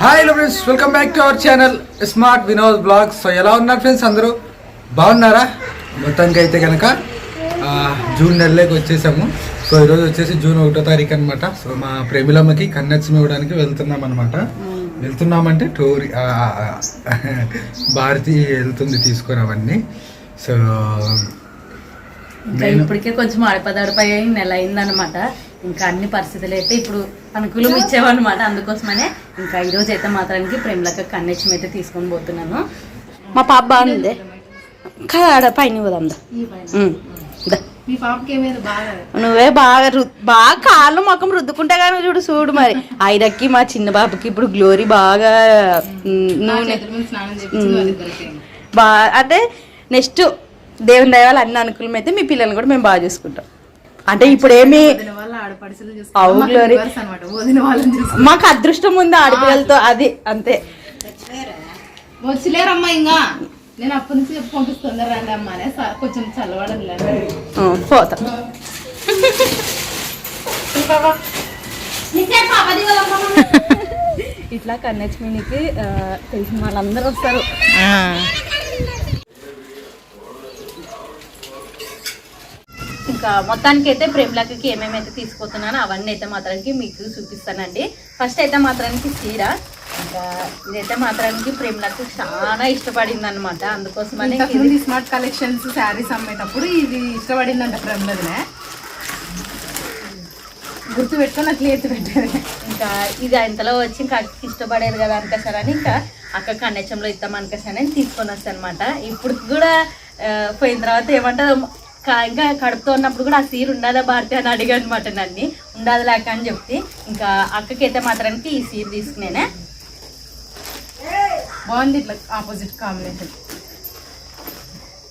Hi hello friends, welcome back to our channel smart Vinod blogs. So ఎలా ఉన్నారు friends, అందరూ బాగున్నారా? మొత్తానికి అయితే కనుక జూన్ నెలలోకి వచ్చేసాము. సో ఈరోజు వచ్చేసి జూన్ 1వ తారీఖు అనమాట. సో మా ప్రేమిలమ్మకి కన్నెత్సం ఇవ్వడానికి వెళ్తున్నాం అనమాట. వెళ్తున్నామంటే టూర్ భారతి వెళ్తుంది తీసుకుని అవన్నీ. సో ఇప్పటికే కొంచెం ఆడపదాడిపై నెల అయిందనమాట. ఇంకా అన్ని పరిస్థితులు అయితే ఇప్పుడు అనుకూలం ఇచ్చేవన్నమాట. అందుకోసమనే ఇంకా ఈరోజు అయితే మాత్రానికి ప్రేమలక కన్నెచ్చం అయితే తీసుకొని పోతున్నాను. మా పాప బాగుంది కదా, పైన పోదాందా? నువ్వే బాగా కాళ్ళు మొఖం రుద్దుకుంటే కానీ చూడు మరి. ఐరక్కి మా చిన్న బాబుకి ఇప్పుడు గ్లోరీ బాగా నూనె అంటే నెక్స్ట్ దేవుని దయవాళ్ళు అన్ని అనుకూలం అయితే మీ పిల్లల్ని కూడా మేము బాగా చూసుకుంటాం. అంటే ఇప్పుడు ఏమి మాకు అదృష్టం ఉంది ఆడపిల్లలతో, అది అంతే. వచ్చలేరమ్మా, ఇంకా నేను అప్పటి నుంచి పంపిస్తుందా రండి అమ్మా అనే కొంచెం చల్లవాడలే పోతా. ఇట్లా కన్నెచ్చమినికి తెలిసిన వాళ్ళందరూ వస్తారు. ఇంకా మొత్తానికి అయితే ప్రేమలకి ఏమేమైతే తీసుకుపోతున్నానో అవన్నీ అయితే మాత్రానికి మీకు చూపిస్తానండి. ఫస్ట్ అయితే మాత్రానికి చీర, ఇంకా ఇదైతే మాత్రానికి ప్రేమలకు చాలా ఇష్టపడింది అనమాట. అందుకోసమని స్మార్ట్ కలెక్షన్స్ శారీస్ అమ్మేటప్పుడు ఇది ఇష్టపడిందంట ప్రేమలదినే, గుర్తు పెట్టుకొని అట్లా ఎత్తి పెట్టారు. ఇంకా ఇది అంతలో వచ్చి ఇంకా ఇష్టపడేది కదా అనుకోసారని ఇంకా అక్క కన్నెచ్చంలో ఇద్దాం అనుకోసారని తీసుకొని వస్తాను అనమాట. ఇప్పుడు కూడా పోయిన తర్వాత ఏమంటారు, ఇంకా కడుపుతో ఉన్నప్పుడు కూడా ఆ సీర ఉండదా భారతి అని అడిగాడు అనమాట. నన్ను ఉండదు లేక అని చెప్తే ఇంకా అక్కకైతే మాత్రానికి ఈ సీర తీసుకునేనే బాగుంది, ఇట్లా ఆపోజిట్ కాంబినేషన్.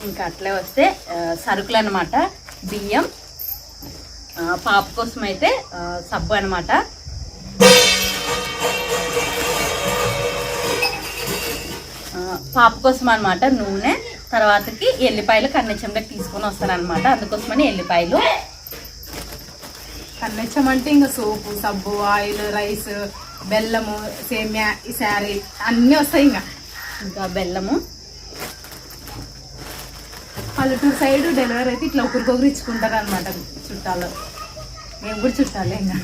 ఇంకా అట్లే వస్తే సరుకులు అనమాట. బియ్యం, పాప కోసం అయితే సబ్బు అనమాట, పాప కోసం అనమాట నూనె, తర్వాతకి ఎల్లిపాయలు కన్నెచ్చంలోకి తీసుకొని వస్తారనమాట. అందుకోసమని ఎల్లిపాయలు. కన్నెచ్చం అంటే ఇంకా సోపు, సబ్బు, ఆయిల్, రైస్, బెల్లము, సేమ్యా, ఈ శారీ అన్నీ వస్తాయి. ఇంకా బెల్లము. పల్లెటూరు సైడ్ డెలివరీ అయితే ఇట్లా ఒకరికొకరు ఇచ్చుకుంటారు అనమాట చుట్టాలు. మేము కూడా చుట్టాలి, ఇంకా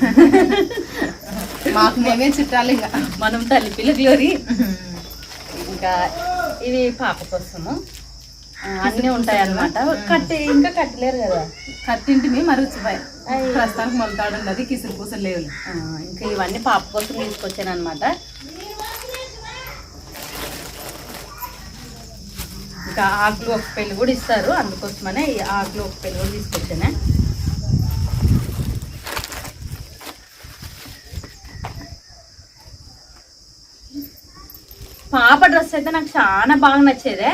మాకు మేమే చుట్టాలి, ఇంకా మనం తల్లి పిల్ల గ్లోరీ. ఇంకా ఇది పాప కోసము అన్నీ ఉంటాయి అన్నమాట. ఇంకా కట్టలేరు కదా, కట్టింటిమి మరుచిపోయి ప్రస్తుతానికి మొలతాడు ఉన్నది, కిసులు పూసలు లేవు. ఇంకా ఇవన్నీ పాప కోసం తీసుకొచ్చాను అనమాట. ఇంకా ఆకులు ఒక పెళ్ళి కూడా ఇస్తారు, అందుకోసమనే ఈ ఆకులు ఒక పెళ్ళి కూడా తీసుకొచ్చానే. పాప డ్రెస్ అయితే నాకు చాలా బాగా నచ్చేదే.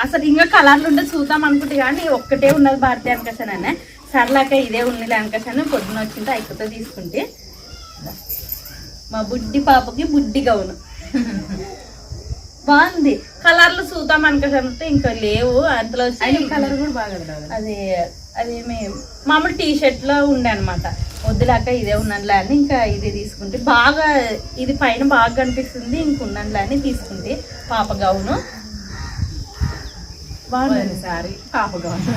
అసలు ఇంకా కలర్లు ఉంటే చూద్దాం అనుకుంటే కానీ ఒక్కటే ఉన్నది భారతి అనుకోసానే. సర్లాక ఇదే ఉన్నది అనుకోసాను. పొద్దున వచ్చింటే అయిపోతే తీసుకుంటే మా బుడ్డి పాపకి బుడ్డి గౌను బాగుంది. కలర్లు చూద్దాం అనుకోసానంటే ఇంకా లేవు అంతలో వచ్చి కలర్ కూడా బాగా అదేమి మామూలు టీ షర్ట్ లో ఉండే అనమాట. వద్దులాక ఇదే ఉన్నదిలే అని ఇంకా ఇది తీసుకుంటే బాగా ఇది పైన బాగా కనిపిస్తుంది, ఇంక ఉన్నదిలే అని తీసుకుంటే పాప గౌను బాగుంది. శారీ పాప గౌను.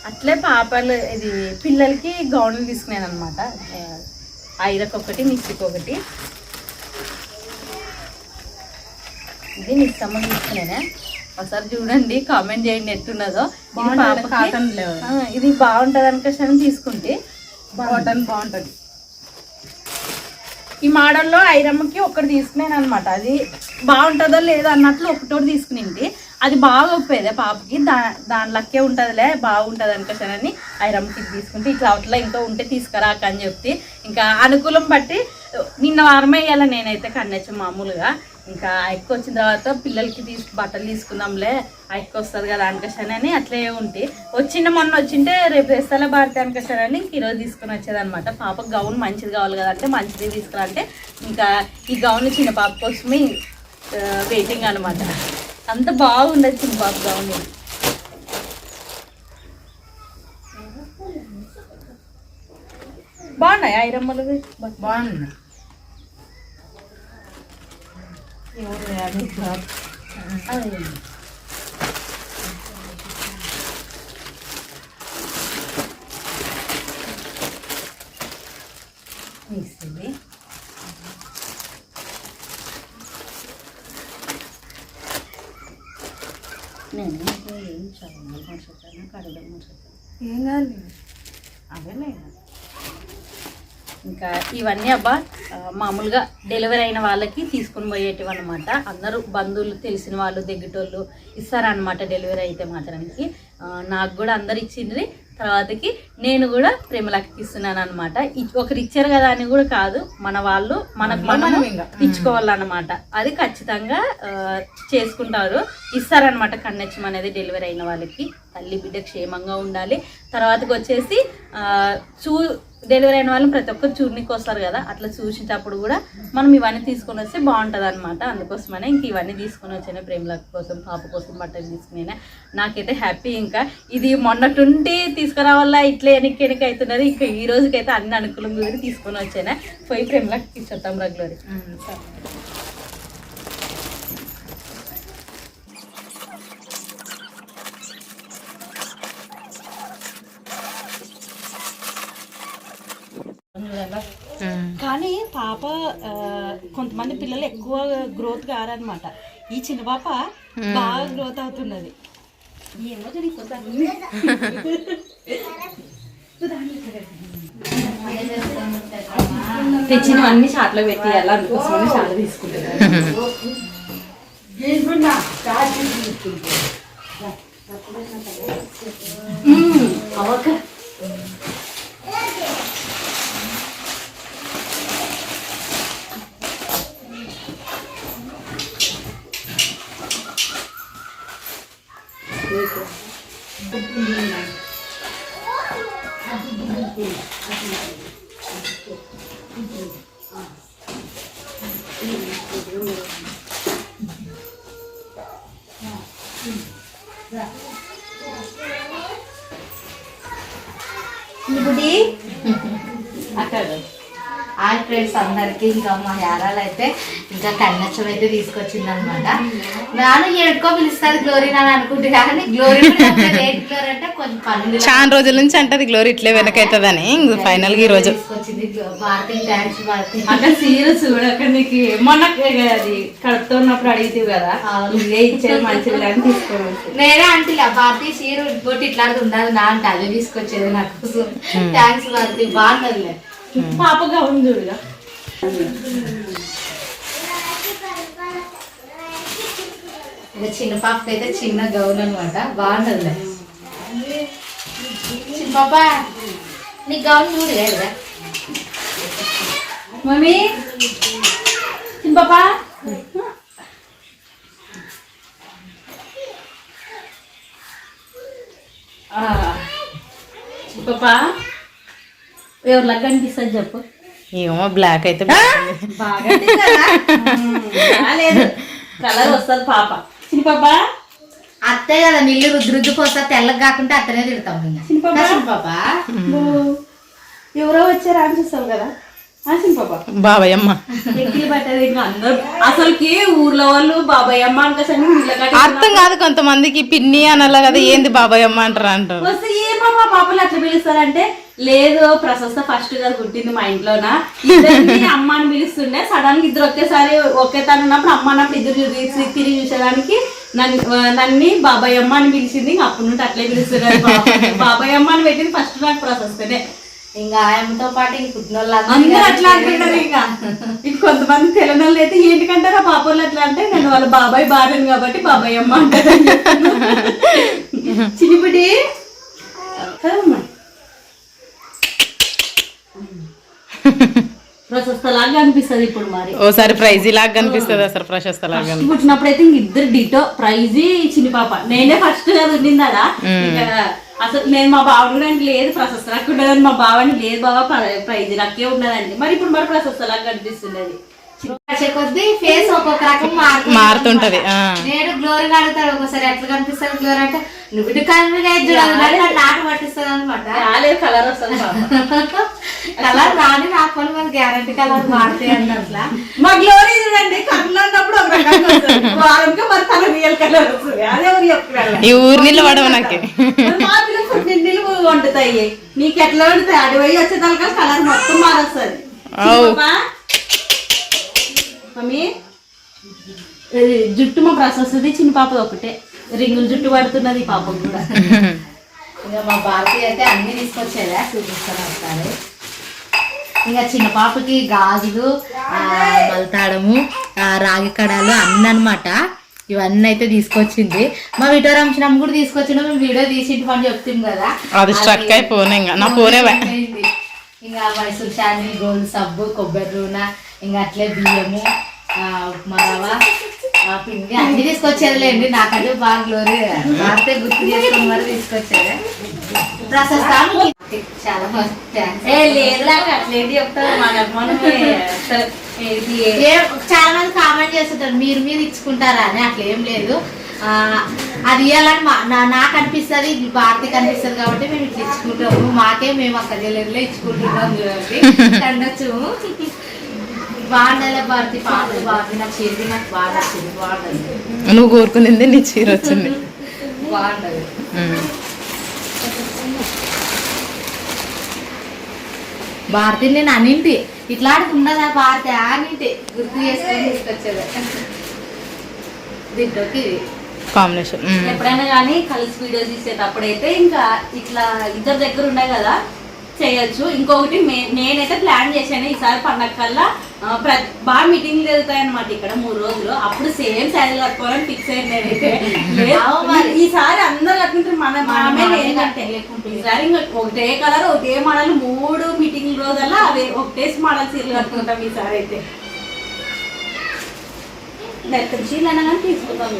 అట్లే పాపలు ఇది పిల్లలకి గౌన్లు తీసుకునేది అనమాట. ఐరక్ ఒకటి, మిస్సికి ఒకటి. ఇది నిస్సమ్మ తీసుకునేనే. ఒకసారి చూడండి, కామెంట్ చేయండి ఎట్టున్నదో. ఇది బాగుంటది అనుకోసం తీసుకుంటే కాటన్ బాగుంటది. ఈ మోడల్లో ఐరమ్మకి ఒకటి తీసుకున్నాను అనమాట. అది బాగుంటుందో లేదో అన్నట్లు ఒకటోటి తీసుకునింటి. అది బాగా ఒప్పేదే పాపకి, దానిలకే ఉంటుందిలే బాగుంటుంది అనుకోసానని ఐరమ్మకి తీసుకుంటే ఇట్లా అట్లా ఇంకా ఉంటే తీసుకురాక అని చెప్తే ఇంకా అనుకూలం బట్టి నిన్న వారమే వేయాలి నేనైతే కన్నెచ్చం మామూలుగా. ఇంకా ఎక్కువ వచ్చిన తర్వాత పిల్లలకి బట్టలు తీసుకుందాంలే, ఎక్కువ వస్తుంది కదా అనుకోసానని అట్లే ఉంటే మొన్న వచ్చింటే రేపు వేస్తాలే భారతి అనుకోసానని ఇంక ఈరోజు తీసుకుని వచ్చేదనమాట. పాపకు గౌన్ మంచిది కావాలి కదా అంటే మంచిది తీసుకురంటే ఇంకా ఈ గౌన్ చిన్న పాప కోసమే వెయిటింగ్ అనమాట. అంత బాగుండదు చిన్న పాప గౌన్. బాగున్నాయి ఐరమ్మలు, బాగున్నాయి. ఇస్తుంది నేను ఏం చదవాలి మర్చిపోతాను కడగడం మర్చిపోతాను ఏం కాదు అదేలే ఇంకా ఇవన్నీ అబ్బా మామూలుగా డెలివరీ అయిన వాళ్ళకి తీసుకొని పోయేటివి అనమాట. అందరూ బంధువులు తెలిసిన వాళ్ళు దగ్గటోళ్ళు ఇస్తారనమాట డెలివరీ అయితే మాత్రానికి. నాకు కూడా అందరు ఇచ్చిండ్రి, తర్వాతకి నేను కూడా ప్రేమలకి ఇస్తున్నాను అనమాట. ఒకరు ఇచ్చారు కదా అని కూడా కాదు, మన వాళ్ళు మనకు మనం ఇచ్చుకోవాలన్నమాట. అది ఖచ్చితంగా చేసుకుంటారు, ఇస్తారనమాట. కన్నెచ్చం అనేది డెలివరీ అయిన వాళ్ళకి తల్లి బిడ్డ క్షేమంగా ఉండాలి. తర్వాతకి వచ్చేసి డెలివరీ అయిన వాళ్ళని ప్రతి ఒక్కరు చూడనికి వస్తారు కదా, అట్లా చూసేటప్పుడు కూడా మనం ఇవన్నీ తీసుకొని వస్తే బాగుంటుంది అనమాట. అందుకోసమనే ఇంక ఇవన్నీ తీసుకొని వచ్చాను ప్రేమలక్క కోసం, పాప కోసం బట్టలు తీసుకునే. నాకైతే హ్యాపీ. ఇంకా ఇది మొన్నటుండి తీసుకురావాలా ఇట్లా వెనక్కి అవుతున్నది. ఇంకా ఈ రోజుకైతే అన్ని అనుకూలం కుదిరి తీసుకొని వచ్చాను. పోయి ప్రేమలకి ఇచ్చేద్దాం రెగ్యులర్. కానీ పాప కొంతమంది పిల్లలు ఎక్కువ గ్రోత్ కారనమాట. ఈ చిన్న పాప బాగా గ్రోత్ అవుతున్నది. తెచ్చినవన్నీ షాట్లో పెట్టియాలి, అందుకోసమని షాట్ తీసుకుంటున్నాను. అక్కడ హాయ్ ఫ్రెండ్స్ అందరికి. ఇంకా మా యారాలు అయితే ఇంకా కన్నచ్చం అయితే తీసుకొచ్చింది అనమాట. నాను ఏడుకో పిలుస్తుంది గ్లోరీ అని అనుకుంటే కానీ గ్లోరీ గ్లోరీ అంటే కొంచెం పని చాలా రోజుల నుంచి అంటది గ్లోరీ ఇట్లే వెనకైతుందని ఫైనల్ గా ఈ రోజు తీసుకొచ్చింది. భారతి థ్యాంక్స్ భారతి. అక్కడ సీరియస్ కూడా అక్కడ నీకు మొన్న అది కడుపుతో ఉన్నప్పుడు అడిగితే కదా ఇచ్చేది మంచిది అని తీసుకోవచ్చు. నేనే అంటే భారతి చీర ఇంకోటి ఇట్లాంటిది ఉండదు నా అంటే అదే తీసుకొచ్చేది నాకు. థ్యాంక్స్ భారతి, బాగుంటుందిలే. పాపగా ఉంది చూడగా. చిన్న పాప అయితే చిన్న గౌన్ అనమాట, బాగుంటుందిలే. చిన్న పాప నీ గౌన్ చూడు కదా మమ్మీ. చిన్న పాప చిన్న పాప ఎవరు లాగా అనిపిస్తుంది చెప్పు. ఏమో బ్లాక్ అయితే బాగా లేదు, కలర్ వస్తుంది పాప. చిన్న పాప అత్తే కదా నీళ్ళు రుద్దు పోస్తా తెల్లగా కాకుండా అత్తనే తిడతాం. చిన్న పాప ఎవరో వచ్చారా అని చూస్తావు కదా బాబాయ్ అమ్మ అందరు అసలుకి ఊర్లో వాళ్ళు బాబాయ్ అమ్మ అంటే అర్థం కాదు కొంతమందికి పిన్ని అనాల కదా, ఏంది బాబాయ్ అమ్మ అంటారు అంటారు. వస్తే ఏమో మా పాపలు అట్లా పిలుస్తారంటే లేదు ప్రశస్త ఫస్ట్ గా పుట్టింది మా ఇంట్లోన, ఇద్దరిని అమ్మ అని పిలుస్తుండే. సడన్ గా ఇద్దరు ఒకేసారి ఒకే తను ఉన్నప్పుడు అమ్మ అన్నప్పుడు ఇద్దరు తిరిగి చూసేదానికి నన్ను బాబాయ్ అమ్మ అని పిలిచింది. అప్పటి నుండి అట్లే పిలుస్తున్నారు. బాబాయ్ అమ్మ అని పెట్టింది ఫస్ట్ నాకు ప్రశస్తనే. ఇంకా ఆయనతో పాటు అందరూ అట్లా అంటుంటారు. ఇంకా కొంతమంది తెలియని వాళ్ళు అయితే ఏంటికంటారా పాపలు అట్లా అంటే నేను వాళ్ళ బాబాయ్ భార్యను కాబట్టి బాబాయ్ అమ్మ అంటారు. చిన్నపిడి ప్రశస్త లాగా అనిపిస్తుంది ఇప్పుడు. మరి ఓసారి ప్రైజీ లాగా కనిపిస్తుంది అసలు ప్రశస్త లాగా పుట్టినప్పుడు అయితే ఇంక ఇద్దరు డిటో ప్రైజీ చిన్న పాప. నేనే ఫస్ట్ గా ఉండిందాడా. అసలు నేను మా బావని అంటే లేదు ప్రశస్త లాగా ఉండదని, మా బావని లేదు బాబా ప్రైజ్ లాగే ఉన్నదండి. మరి ఇప్పుడు మరి ప్రశస్త లాగా కనిపిస్తుంది. వచ్చే కొద్దీ ఫేస్ ఒక్కొక్క రకం మారుతుంటది. నేను గ్లోరీ అడుగుతాడు ఒకసారి ఎట్లా కనిపిస్తుంది గ్లోరీ అంటే నువ్వు ఇటు కనిపించలేదు చూడాలి నాటు పట్టిస్తుంది అనమాట. కలర్ వస్తుంది కలర్ రాని నా పని మన గ్యారంటీ కలర్ మారుతాయి అన్నట్లా. మా గ్లోరీ చూడండి కళ్ళు అన్నప్పుడు ఒక రకంగా వస్తుంది. వారంగా మరి తన రియల్ కలర్ వస్తుంది. అదే ఊరు చెప్తున్నాడు ఈ ఊరు నీళ్ళు పడవ నాకు మా పిల్లలు నీళ్ళు వండుతాయి. నీకు ఎట్లా వండుతాయి అటు పోయి వచ్చే తలక కలర్ మొత్తం మారొస్తుంది. మమ్మీ జుట్టు మా ప్రాసెస్ వస్తుంది. చిన్న పాపది ఒకటే రింగులు జుట్టు పడుతున్నది పాపకు కూడా. ఇంకా మా భారతీయ అయితే అన్ని తీసుకొచ్చేదా చూపిస్తాను ఒకసారి. ఇంకా చిన్న పాపకి గాజులు మల్తాడము రాగి కడాలు అన్నీ అనమాట. ఇవన్నీ అయితే తీసుకొచ్చింది. మా వీడియో రంచినమ్మ కూడా తీసుకొచ్చిన మేము వీడియో తీసి పని చెప్తాం కదా అది స్ట్రక్ అయిపోయినా ఇంకా నా ఫోనే ఇంకా మైసూర్ శాండిల్ గోల్డ్ సబ్బు కొబ్బరి నూనె ఇంకా అట్లే బియ్యము ఉప్మా రవ్వ పిండి అన్ని తీసుకొచ్చేదిలేండి. నాకంటే బాగా గ్లోరీ వాడితే గుర్తు చేసుకుని మరి తీసుకొచ్చేది. ప్రశస్తాను చాలా అట్లేంటి చెప్తారు చాలా మంది కామెంట్ చేస్తుంటారు మీరు మీరు ఇచ్చుకుంటారా అని. అట్లా ఏం లేదు. అది ఇవ్వాలని నాకు అనిపిస్తుంది భారతికి అనిపిస్తుంది కాబట్టి మేము ఇట్లా ఇచ్చుకుంటాము. మాకే మేము అక్క జిల్లాలో ఇచ్చుకుంటున్నాం చూడండి కండొచ్చు. బాగుండాలి భారతి పాపలు బాగుంది. నాకు చీర నాకు బాగా నచ్చింది. బాగుంటుంది. నువ్వు కోరుకునింది నీ చీర వచ్చింది. బాగుంటది. భారతి నేను అన్నింటి ఇట్లా ఉండదా భారతి అన్నింటి గుర్తు చేసుకొని తీసుకొచ్చేది. దీంట్లోకి కాంబినేషన్ ఎప్పుడైనా కానీ కలిసి వీడియో తీసేటప్పుడైతే ఇంకా ఇట్లా ఇద్దరు దగ్గర ఉన్నాయి కదా చేయొచ్చు. ఇంకొకటి నేనైతే ప్లాన్ చేశాను ఈసారి పండగ కల్లా బాగా మీటింగ్లు జరుగుతాయి అనమాట ఇక్కడ 3 రోజులు. అప్పుడు సేమ్ శారీలు కట్టుకోవాలని ఫిక్స్ అయ్యింది నేనైతే. ఈసారి అందరు కట్టుకుంటారు మన మామే ఏంటంటే ఈసారి ఇంకా ఒకటే కలర్ ఒకటే మోడల్ 3 మీటింగ్ రోజుల్లో అవి ఒకటే మోడల్ చీరలు కట్టుకుంటాం ఈసారి అయితే. మెత్తని చీరలు అయినా కానీ తీసుకుంటాం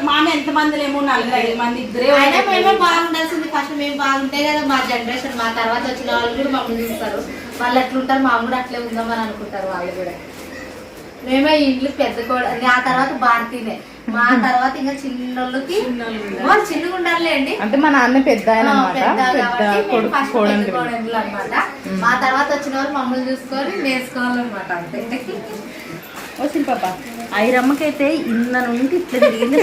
మామ ఎంత మంది లేమో 4-5 మంది ఇద్దరే. మేమే బాగుండాల్సింది. ఫస్ట్ మేము బాగుంటే కదా మా జనరేషన్ మా తర్వాత వచ్చిన వాళ్ళు కూడా మమ్మల్ని చూస్తారు. వాళ్ళు ఎట్లుంటారు మా కూడా అట్లే ఉందామని అనుకుంటారు వాళ్ళు కూడా. మేమే ఇంట్లో పెద్ద కూడా ఆ తర్వాత భారతీనే మా తర్వాత ఇంకా చిన్నోళ్ళకి వాళ్ళు చిన్నగా ఉండాలండి. అంటే మా నాన్న పెద్ద అనమాట. మా తర్వాత వచ్చిన వాళ్ళు మమ్మల్ని చూసుకొని నేర్చుకోవాలన్నమాట. అంతే వచ్చింది పాప. ఐరమ్మకైతే ఇన్న నుండి ఇట్లా తిరిగింది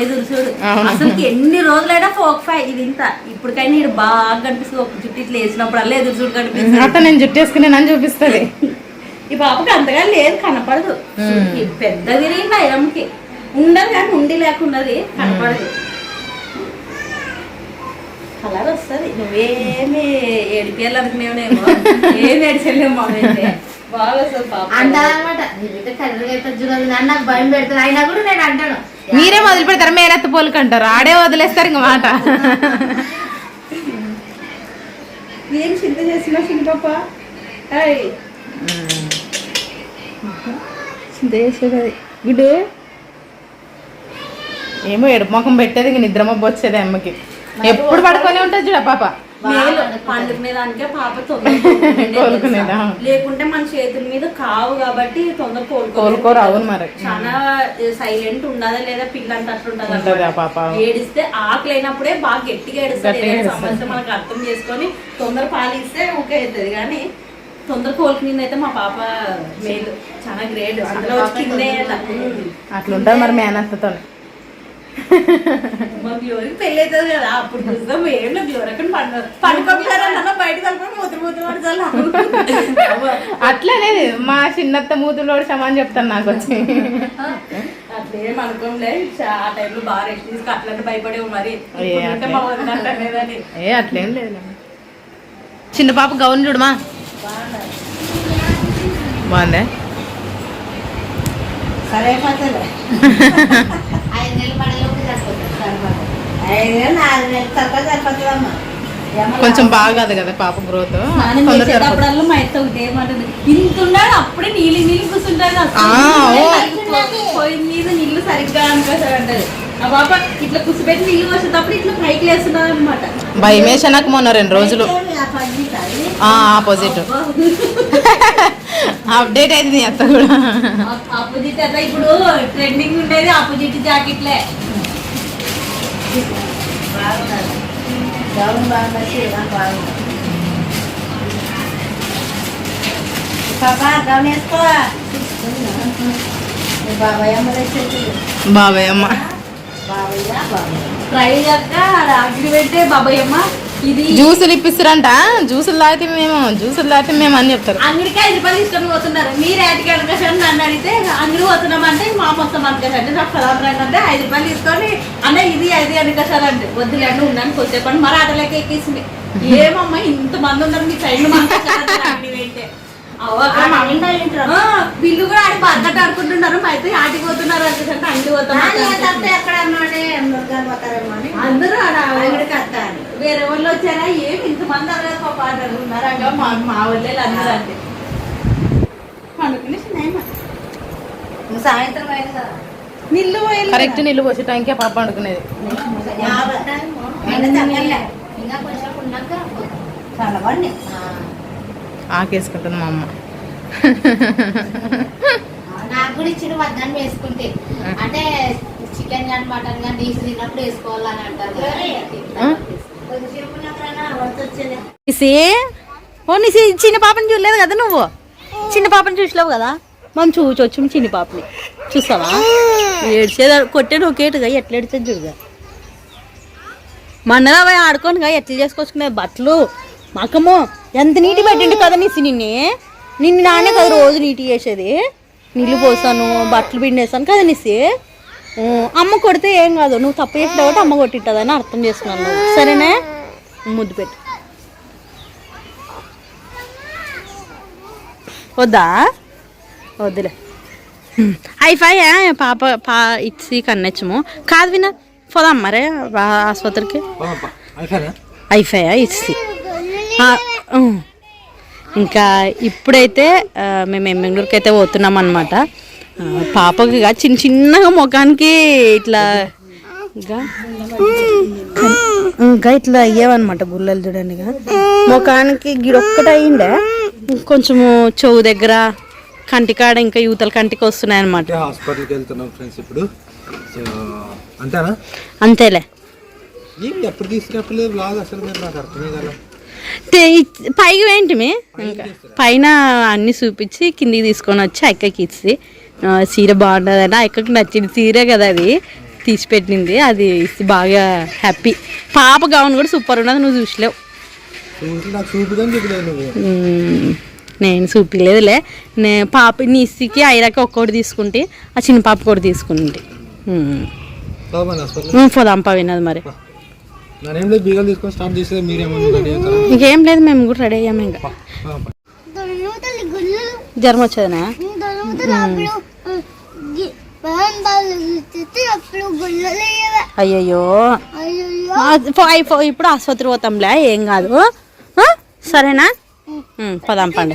ఎదురు చూడు. అసలు ఎన్ని రోజులైనా ఫోక్ ఫై ఇది ఇంత ఇప్పటికైనా ఇక్కడ బాగా కనిపిస్తుంది. ఒక జుట్టు ఇట్లా వేసినప్పుడు అలా ఎదురు చూడు కనిపిస్తుంది. అట్లా నేను జుట్టు వేసుకుని నన్ను చూపిస్తుంది. ఈ పాపకి అంతగా లేదు కనపడదు. పెద్ద తిరిగింది ఐరమ్మకి ఉండదు కానీ ఉండి లేకున్నది కనపడదు. కలర్ వస్తుంది. నువ్వేమి ఏడిపియాలి అనుకునేమో ఏమి ఏడిచెళ్ళేమో మామైతే బాగా వస్తుంది పాప అంటారనమాట. నాకు భయం పెడుతుంది అయినా కూడా నేను అంటాను. మీరే మొదలు పెడతారు మేనత్త పోలికి అంటారు. ఆడే వదిలేస్తారు ఇంక మాట. ఏం చింత చేసినా చిన్న పాప చింత చేసేది గుడ్. ఏమో ఎడుపు ముఖం పెట్టేది ఇంక నిద్రమబ్బు వచ్చేది అమ్మకి. ఎప్పుడు పడుకొని ఉంటుంది చూడ పాప. పండుకునేదానికే పాప తొందరగా లేకుంటే మన చేతుల మీద కావు కాబట్టి తొందర కోలుకోరు. అవును మరి చాలా సైలెంట్ ఉండదా లేదా పిల్ల అంటే అట్లుంటది. ఏడిస్తే ఆకలి అయినప్పుడే బాగా గట్టిగా ఏడుస్తుంది. సమస్య మనకు అర్థం చేసుకొని తొందర పాలిస్తే ఓకే అవుతుంది. కానీ తొందర కోలుకునింది అయితే మా పాప మేలు చాలా గ్రేట్. అందులో కిందే అట్లుంటది మరి మేనత్తతో. మా గ్లోరీ పెళ్ళి అవుతుంది కదా అప్పుడు చూస్తాం. ఏం గ్లోరీ పండుకోకుండా బయట కలుపుకొని మూతులు అట్లనేది మా చిన్నత్త మూతులు సమాన్ చెప్తాను నాకు వచ్చి. అట్లేం అనుకోలే. ఆ టైంలో బాగా రెస్ట్ తీసుకు అట్లంటే భయపడేవు మరి. అట్లేం లేదు. చిన్న పాప గౌన్ చూడమా బాగుందే. సరే 5 నెలల పడలోకి సరిపోతుందమ్మా. కొంచెం బాగాదు కదా పాప గ్రోత్. చేసేటప్పుడల్లా మా అయితే ఒకటి ఏమంటుంది ఇంత ఉన్నాడు అప్పుడే నీళ్ళు కూర్చుంటాడు. పోయి మీద నీళ్ళు సరిగ్గా అనుకోసాడు అంటది. ఆ పాప ఇట్లా కూర్చోబెట్టి నీళ్ళు వచ్చేటప్పుడు ఇట్లా పైకి లేస్తున్నాడు అనమాట. భయమేసా నాకు మొన్న 2 రోజులు ఆపోజిట్. అప్డేట్ అయింది నీ అత్త కూడా. ఆపోజిట్ అట్లా ఇప్పుడు ట్రెండింగ్ ఉండేది ఆపోజిట్ జాకెట్లే. బాబాయ్ అమ్మ ట్రై చేస్త అగ్గి పెట్టే బాబాయమ్మ ఇది జ్యూసులు ఇప్పిస్తారంట. జ్యూసులు తాగితే మేము అని చెప్తారు. అంగడికి 5 రూపాయలు తీసుకొని పోతున్నారు. మీరు ఏటికి అనుకోసం నన్ను అడిగితే అంగడి పోతున్నామంటే మా మొత్తం అనుకోసండి నాకు పదార్థం అంటే 5 రూపాయలు తీసుకొని అన్న ఇది అనుకోసారంటే వద్దులేండి ఉన్నాను కొద్దిసేపటి మరి ఆటలోకి ఎక్కేసింది. ఏమమ్మా ఇంతమంది ఉన్నారు మీ సైడ్ అంగడి పెట్టే బిల్లు కూడా ఆడి బద్దట అనుకుంటున్నారు. అయితే ఆటికి పోతున్నారు అంటే అంగడి పోతాం అందరూ వేరే వాళ్ళు వచ్చారా ఏమి ఇంతమంది అన్నారు పాటలు ఉన్నారు మా వాళ్ళే అందరూ అంటే అనుకుని సాయంత్రం అయింది కదా నిల్లు కరెక్ట్ నీళ్ళు పోసే టైంకే పాప అనుకునేది. ఇంకా కొంచెం ఉన్నాక చాలా బాగుంది. ఆకేసుకుంటుంది మా అమ్మ. నాకు కూడా ఇచ్చిన వద్దని వేసుకుంటే అంటే చికెన్ కానీ మటన్ కానీ నీసు తిన్నప్పుడు వేసుకోవాలని అంటారు. చిన్న పాపని చూడలేదు కదా నువ్వు? చిన్న పాపని చూసలేవు కదా? మనం చూసొచ్చు చిన్న పాపని చూస్తావా? ఏడ్చేది కొట్టేది ఒకేటుగా ఎట్లా ఏడ్చేది చూడగా మన్నగా పోయి ఆడుకోనిగా ఎట్లా చేసుకొచ్చుకునేది బట్టలు మాకమ్మో ఎంత నీటి పెట్టిండు కదా నిన్ను నానే కదా రోజు నీటి చేసేది. నీళ్ళు పోసాను బట్టలు పిండేసాను కదా నిసి. అమ్మ కొడితే ఏం కాదు, నువ్వు తప్పు చేసినావు కాబట్టి అమ్మ కొట్టింటుందని అర్థం చేసుకున్నాను నువ్వు. సరేనే ముద్దు పెట్టు. వద్దా? వద్దులే. అయిపోయి పాప ఇచ్చి కన్నచ్చము కాదు వినా పోదాం మరే ఆసుపత్రికి. అయిపోయా ఇచ్చి ఇంకా ఇప్పుడైతే మేము బెంగళూరుకి అయితే పోతున్నాం అనమాట. పాపకి చిన్నగా ముఖానికి ఇట్లా ఇంకా ఇట్లా అయ్యావన్నమాట గుల్లలు చూడండి. ముఖానికి గిడొక్కటి అయ్యిండే, కొంచెము చెవు దగ్గర కంటికాడ ఇంకా యూతల కంటికి వస్తున్నాయి అనమాట. హాస్పిటల్కి వెళ్తున్నాం ఫ్రెండ్స్ ఇప్పుడు. అంతేనా? అంతేలే. ఎప్పుడు తీసుకున్నప్పుడు బ్లాగ్ అసలు నాకు అర్థమే కదా. పైకి ఏంటిమి ఇంకా పైన అన్ని చూపించి కిందికి తీసుకొని వచ్చి అక్కకి ఇచ్చి చీర బాగుంటుందని అక్కకి నచ్చింది చీరే కదా అది తీసి పెట్టింది. అది ఇచ్చి బాగా హ్యాపీ. పాప గౌన్ కూడా సూపర్ ఉన్నది, నువ్వు చూసలేవు. నేను చూపిలేదులే. పాప నీ ఇస్తికి ఐరాకి ఒక్కొక్కటి తీసుకుంటే ఆ చిన్న పాప కూడా తీసుకుంటే పోదాంపా వినది మరి. ఇంకేం లేదు, మేము కూడా రెడీ అయ్యాము. ఇంకా జ్వరం వచ్చేదనా? అయ్యయ్యో ఇప్పుడు ఆసుపత్రి పోతాంలే, ఏం కాదు. సరేనా? పోదాం పండి.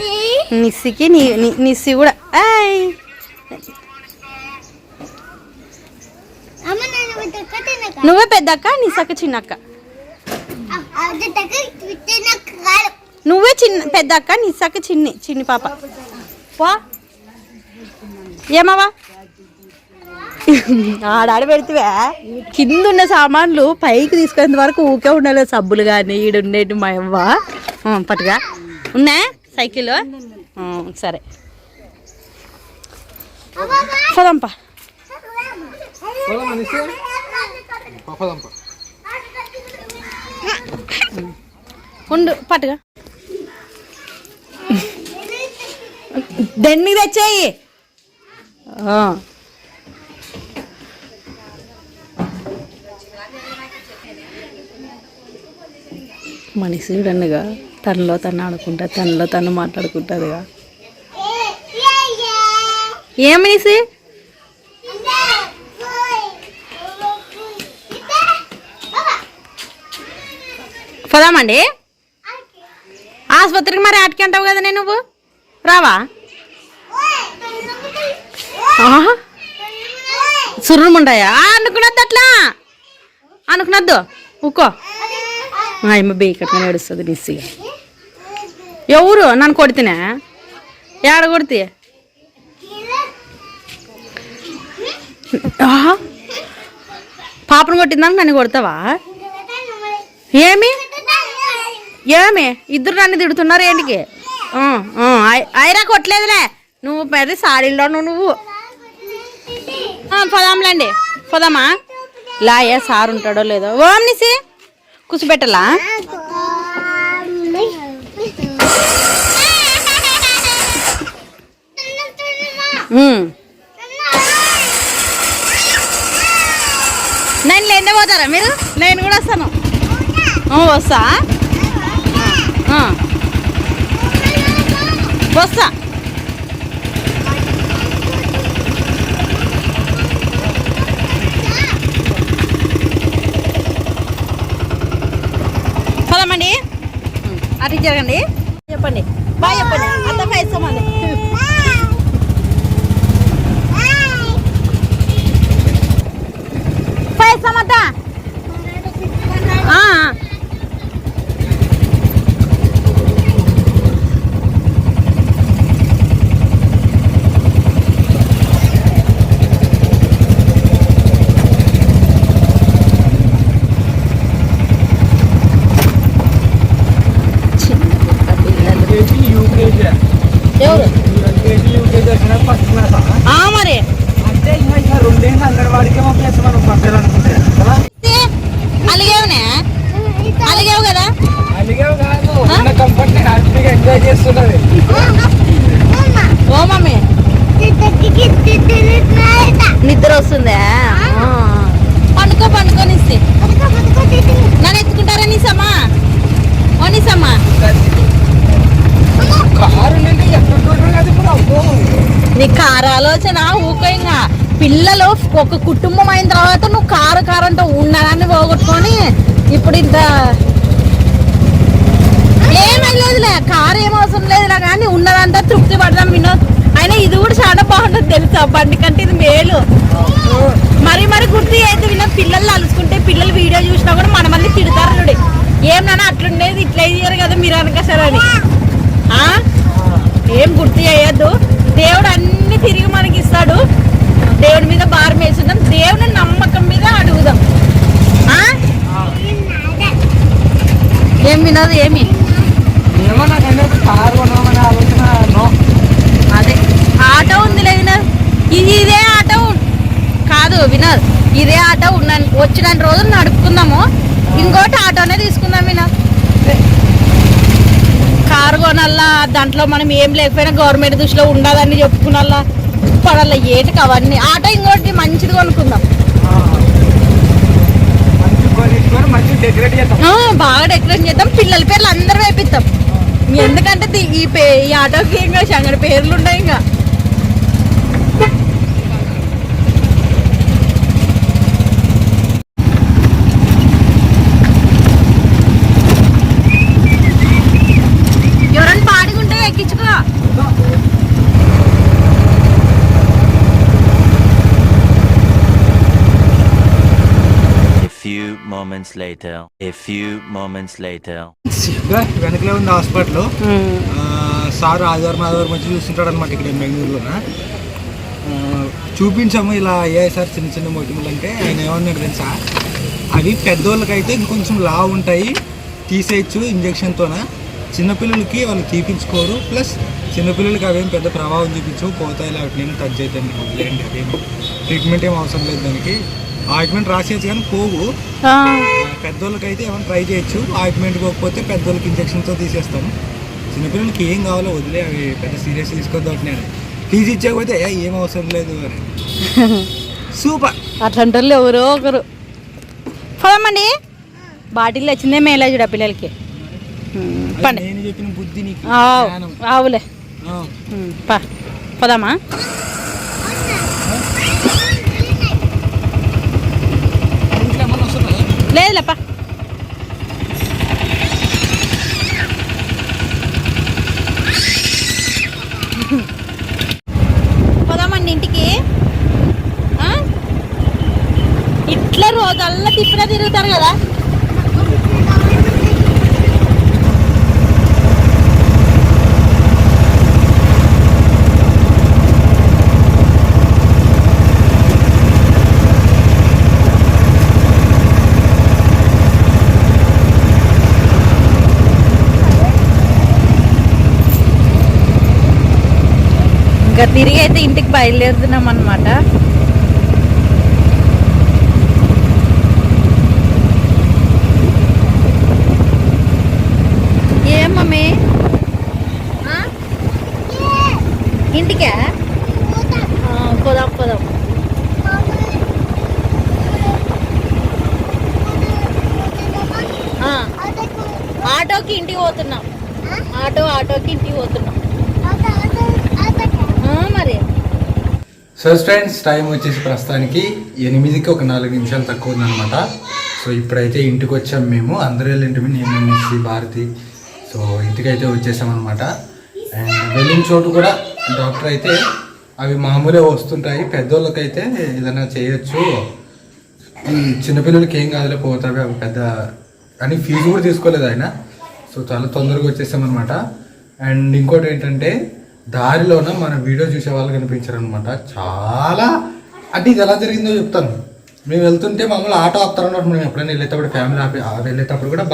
నిస్సికి నిస్సి కూడా నువ్వే పెద్దక్క, నిస్సక్క చిన్నక్క. నువ్వే పెద్దక్క, నిస్సక్క చిన్ని పాప. పో ఏమవా ఆడాడ పెడితే కింద ఉన్న సామాన్లు పైకి తీసుకునేంత వరకు ఊకే ఉండాలి. సబ్బులు కానీ ఈడుండేటి మా అవ్వ పట్టుగా ఉన్నా సైకిల్. సరే పోదాంపా. ఉండు పట్టుగా దెన్నికి తెచ్చాయి. మనిషి చూడండిగా తనలో తను ఆడుకుంటా, తనలో తను మాట్లాడుకుంటుందిగా. ఏం మనిషి? పోదామండి ఆసుపత్రికి. మరి ఆటికి అంటావు కదా నేను, నువ్వు రావా? సుర్రుముండాయా? అనుకున్నద్దు, అట్లా అనుకున్నద్దు. ఊకో ఆయమ్మ బేకట్గా నడుస్తుంది నిస్సిగా. ఎవరు నన్ను కొడితేనే ఏడ కొడితే పాపను కొట్టిందాక నన్ను కొడతావా? ఏమి ఏమి ఇద్దరు నన్ను తిడుతున్నారు ఏంటికి? ఐరా కొట్టలేదులే, నువ్వు పెద్ద సాడీలో నువ్వు. పోదాంలేండి, పోదామా? లాయే సార్ ఉంటాడో లేదో. ఓం నిసి కూర్చోబెట్టలా? నేను లేనే పోతారా మీరు? నేను కూడా వస్తాను. వస్తా వస్తా. పదమండి, అటు జరగండి. చెప్పండి బాయ్ చెప్పండి. అంత పైస్తామండి. పైస్తామంతా మరి అలిగేవునే అలిగేవు కదా? ఓ మమ్మీ నిద్ర వస్తుందా? పండుకో పండుకోనిస్తే నన్ను ఎత్తుకుంటారా నీసమ్మా? ఓ నీసమ్మా నీ కారు ఆలోచన ఊకో. ఇంకా పిల్లలు ఒక కుటుంబం అయిన తర్వాత నువ్వు కారు అంటూ ఉన్నదాన్ని పోగొట్టుకొని ఇప్పుడు ఇంత ఏమయ్యేదిలే. కారు ఏం అవసరం లేదులే కానీ ఉన్నదంతా తృప్తి పడదాం వినోద్. అయినా ఇది కూడా చాలా బాగుంటుంది తెలుసా, బండి కంటే ఇది మేలు. మరి గుర్తు అయితే వినోద్, పిల్లలు అలుసుకుంటే పిల్లలు వీడియో చూసినా కూడా మన మళ్ళీ తిడతారు చూడు. ఏమన్నా అట్లుండేది ఇట్లా అయ్యారు కదా మీరు అనకసరని. ఏం గుర్తు చేయొద్దు. దేవుడు అన్ని తిరిగి మనకి ఇస్తాడు. దేవుడి మీద భారం వేసుకుందాం, దేవుని నమ్మకం మీద అడుగుదాం. ఏం వినోద్ ఏమి అదే ఆటో ఉందిలే వినోద్. ఇదే ఆటో కాదు వినోద్, ఇదే ఆటో వచ్చిన రోజులు నడుపుకుందాము. ఇంకోటి ఆటోనే తీసుకుందాం వినోద్. కారు కొనల్లా, దాంట్లో మనం ఏం లేకపోయినా గవర్నమెంట్ దృష్టిలో ఉండదని చెప్పుకున్నల్లా పడాల ఏటికి అవన్నీ. ఆటో ఇంకోటి మంచిది కొనుక్కుందాం. బాగా డెకరేట్ చేద్దాం, పిల్లల పేర్లు అందరూ వేపిస్తాం. ఎందుకంటే ఈ ఆటోకి ఇంకా సంగడి పేర్లు ఉన్నాయి. ఇంకా ఎవరైనా పాడుకుంటే ఎక్కించుకో. వెనకలే ఉంది హాస్పిటల్. సార్ ఆదివారం వచ్చి చూస్తుంటాడు అనమాట ఇక్కడ బెంగళూరులోన. చూపించాము ఇలా అయ్యాయి సార్ చిన్న చిన్న మొటిమలు అంటే. ఆయన ఏమన్నాడు తెలుసా, అవి పెద్దోళ్ళకైతే ఇంకొంచెం లావు ఉంటాయి, తీసేయచ్చు ఇంజక్షన్తోన. చిన్నపిల్లలకి వాళ్ళు తీపించుకోరు, ప్లస్ చిన్నపిల్లలకి అవేం పెద్ద ప్రభావం చూపించవు, పోతాయి. వాటిని ఏమి టచ్ అవుతాయి, వదిలేయండి. అదేం ట్రీట్మెంట్ ఏం అవసరం లేదు దానికి. ఆయింట్మెంట్ రాసేయచ్చు కానీ పోవు. పెద్దోళ్ళకైతే ఏమైనా ట్రై చేయొచ్చు. ఆయింట్మెంట్ పోకపోతే పెద్దోళ్ళకి ఇంజక్షన్తో తీసేస్తాము. చిన్నపిల్లలకి ఏం కావాలో వదిలే, అవి పెద్ద సీరియస్ తీసుకోవద్దు. వాటిని తీసి ఇచ్చేకపోతే ఏం అవసరం లేదు అని. సూపర్. అట్లాంటి వాళ్ళు ఎవరో ఒకరు. పోదామండి, బాటిల్ వచ్చిందే మేలే చూడ పిల్లలకి. నేను చెప్పిన బుద్ధి నీకు ఆవులే. పోదామా? లేదులేపా. పోదామండి ఇంటికి. ఇట్లా రోజల్లా తిప్పినా తిరుగుతారు కదా. ఇంకా తిరిగి అయితే ఇంటికి బయలుదేరుతున్నాం అనమాట. ఏం మమ్మీ ఇంటికా? పోదాం పోదాం. ఆటోకి ఇంటికి పోతున్నాం. ఆటోకి ఇంటికి పోతున్నాం మరి. సో ఫ్రెండ్స్, టైం వచ్చేసి ప్రస్తుతానికి 8కి ఒక 4 నిమిషాలు తక్కువ ఉందన్నమాట. సో ఇప్పుడైతే ఇంటికి వచ్చాం మేము. అందరూ వెళ్ళింటిమి, నేను మిస్సి భారతి. సో ఇంటికైతే వచ్చేసామన్నమాట. అండ్ వెళ్ళిన చోటు కూడా డాక్టర్ అయితే అవి మామూలే వస్తుంటాయి, పెద్దోళ్ళకైతే ఏదైనా చేయొచ్చు, చిన్నపిల్లలకి ఏం కాదులే పోతావి అవి పెద్ద అని ఫీజు కూడా తీసుకోలేదు ఆయన. సో చాలా తొందరగా వచ్చేసామన్నమాట. అండ్ ఇంకోటి ఏంటంటే దారిలోన మన వీడియో చూసే వాళ్ళు కనిపించారనమాట. చాలా అంటే ఇది ఎలా జరిగిందో చెప్తాను. మేము వెళ్తుంటే మామూలు ఆటో ఆపుతారన్నమాట. మేము ఎప్పుడైనా వెళ్ళేటప్పుడు ఫ్యామిలీ వెళ్ళేటప్పుడు కూడా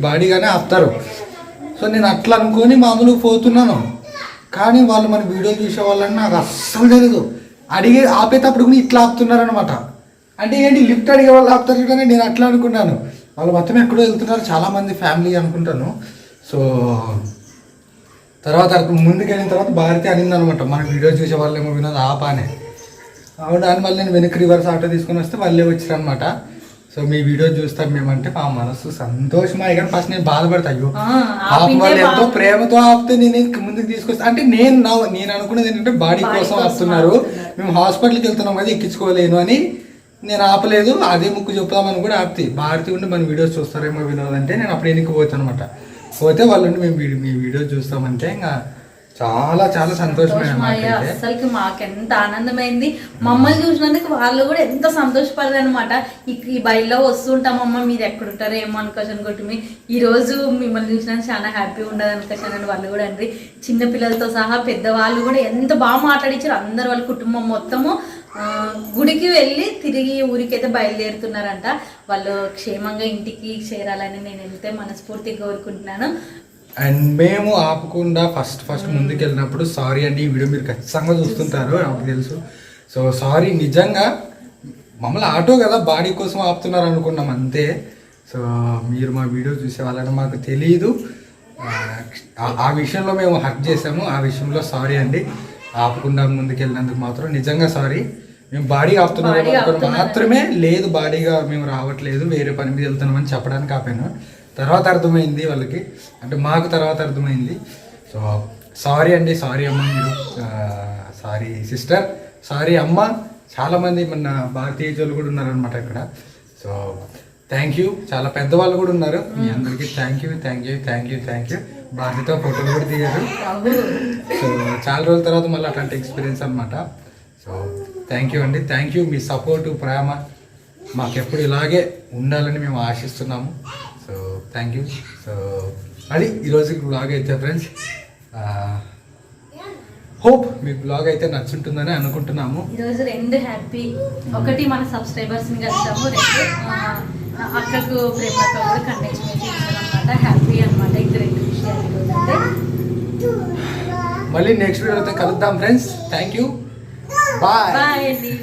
బాడీగానే ఆపుతారు. సో నేను అట్లా అనుకొని మామూలుగా పోతున్నాను, కానీ వాళ్ళు మన వీడియో చూసే వాళ్ళని నాకు అస్సలు తెలియదు. ఆపేటప్పుడు కూడా ఇట్లా ఆపుతున్నారనమాట. అంటే ఏంటి లిఫ్ట్ అడిగే వాళ్ళు ఆపుతారు కానీ నేను అట్లా అనుకున్నాను. వాళ్ళు మొత్తం ఎక్కడో వెళ్తున్నారు, చాలామంది ఫ్యామిలీ అనుకుంటాను. సో తర్వాత ముందుకు వెళ్ళిన తర్వాత భారతి అనింది అనమాట, మన వీడియో చూసే వాళ్ళేమో వినోద్ ఆపానే. దాని వల్ల నేను వెనక్కి రివర్స్ ఆటో తీసుకొని వస్తే వాళ్ళే వచ్చారనమాట. సో మీ వీడియో చూస్తాం మేమంటే మా మనసు సంతోషమే, కానీ ఫస్ట్ నేను బాధపడతా. అయ్యో వాళ్ళు ఎంతో ప్రేమతో ఆపితే నేను ముందుకు తీసుకొస్తా అంటే నేను అనుకున్నది ఏంటంటే బాడీ కోసం ఆపుతున్నారు, మేము హాస్పిటల్కి వెళ్తున్నాం కదా ఎక్కించుకోలేను అని నేను ఆపలేదు. అదే ముక్కు చెప్తామని కూడా ఆపితే భారతి ఉండి మన వీడియోస్ చూస్తారేమో వినోద్ అంటే నేను అప్పుడు వెనక్కి పోతాను అనమాట. పోతే వాళ్ళు మేము మీ వీడియో చూస్తామంటే ఇంకా చాలా చాలా సంతోషమైన. అసలుకి మాకు ఎంత ఆనందమైంది. మమ్మల్ని చూసినందుకు వాళ్ళు కూడా ఎంత సంతోషపడరు అనమాట. ఈ బయల్లో వస్తుంటామమ్మ, మీరు ఎక్కడుంటారో ఏమో అనుకోని ఈ రోజు మిమ్మల్ని చూసినందుకు చాలా హ్యాపీ ఉండదు అనుకోని వాళ్ళు కూడా అండి. చిన్నపిల్లలతో సహా పెద్దవాళ్ళు కూడా ఎంత బాగా మాట్లాడించారు. అందరు వాళ్ళ కుటుంబం మొత్తము గుడికి వెళ్ళి తిరిగి ఊరికైతే బయలుదేరుతున్నారంట. వాళ్ళు క్షేమంగా ఇంటికి చేరాలని నేను వెళ్తే మనస్ఫూర్తిగా కోరుకుంటున్నాను. అండ్ మేము ఆపకుండా ఫస్ట్ ముందుకు వెళ్ళినప్పుడు సారీ అండి, ఈ వీడియో మీరు ఖచ్చితంగా చూస్తుంటారు నాకు తెలుసు. సో సారీ, నిజంగా మమ్మల్ని ఆటో కదా బాడీ కోసం ఆపుతున్నారు అనుకున్నాం అంతే. సో మీరు మా వీడియో చూసే వాళ్ళని మాకు తెలియదు. ఆ విషయంలో మేము హర్ట్ చేసాము, ఆ విషయంలో సారీ అండి. ఆపకుండా ముందుకు వెళ్ళినందుకు మాత్రం నిజంగా సారీ. మేము బాడీ ఆపుతున్నాం మాత్రమే, లేదు బాడీగా మేము రావట్లేదు, వేరే పని మీద వెళ్తున్నామని చెప్పడానికి ఆపాను. తర్వాత అర్థమైంది వాళ్ళకి, అంటే మాకు తర్వాత అర్థమైంది. సో సారీ అండి, సారీ అమ్మ, మీరు సారీ సిస్టర్, సారీ అమ్మ. చాలామంది మన భారతీయులు కూడా ఉన్నారనమాట ఇక్కడ. So thank you. చాలా పెద్దవాళ్ళు కూడా ఉన్నారు. మీ అందరికీ థ్యాంక్ యూ. భారతితో ఫోటోలు కూడా దిగారు. సో చాలా రోజుల తర్వాత మళ్ళీ అట్లాంటి ఎక్స్పీరియన్స్ అనమాట. సో థ్యాంక్ యూ అండి, థ్యాంక్ యూ. మీ సపోర్టు ప్రేమ మాకెప్పుడు ఇలాగే ఉండాలని మేము ఆశిస్తున్నాము. So thank you. సో అది ఈరోజు బ్లాగ్ అయితే ఫ్రెండ్స్. హోప్ మీ బ్లాగ్ అయితే నచ్చుంటుందని అనుకుంటున్నాము. ఈరోజు 2 హ్యాపీ. ఒకటి మన సబ్స్క్రైబర్స్ని కలిసాము, 2 అక్కకు ప్రేమతో కూడా కండెక్షన్ అనమాట. హ్యాపీ అనమాట. ఇంకా 2 విషయాలు ఈరోజు అయితే. మళ్ళీ నెక్స్ట్ వీడియోతో కలుద్దాం ఫ్రెండ్స్. Thank you. బాయ్ అండి.